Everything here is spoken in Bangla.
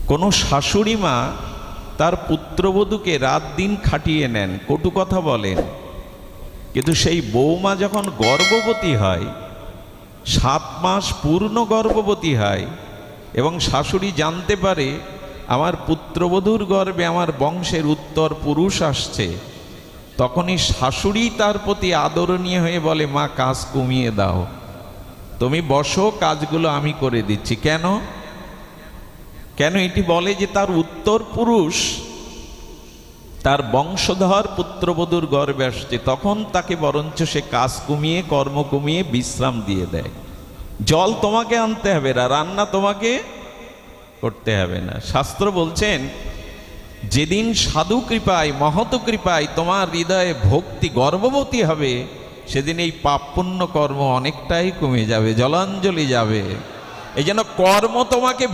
কোনো শাশুড়ি মা তার পুত্রবধূকে রাত দিন খাটিয়ে নেন, কটু কথা বলেন, কিন্তু সেই বৌমা যখন গর্ভবতী হয়, 7 মাস পূর্ণ গর্ভবতী হয় এবং শাশুড়ি জানতে পারে আমার পুত্রবধূর গর্ভে আমার বংশের উত্তর পুরুষ আসছে, তখনই শাশুড়ি তার প্রতি আদরণীয় হয়ে বলে, মা কাজ কমিয়ে দাও, তুমি বসো, কাজগুলো আমি করে দিচ্ছি। কেন কেন এটি বলে যে তার উত্তর পুরুষ, তার বংশধর পুত্রবধূর গর্ভে আসছে, তখন তাকে বরঞ্চ সে কাজ কমিয়ে, কর্ম কমিয়ে বিশ্রাম দিয়ে দেয়। জল তোমাকে আনতে হবে না, রান্না তোমাকে করতে হবে না। শাস্ত্র বলছেন, যেদিন সাধু কৃপায়, মহৎ কৃপায় তোমার হৃদয়ে ভক্তি গর্ভবতী হবে, সেদিন এই পাপ পুণ্য কর্ম অনেকটাই কমে যাবে, জলাঞ্জলি যাবে। এই জন্য কর্ম তোমাকে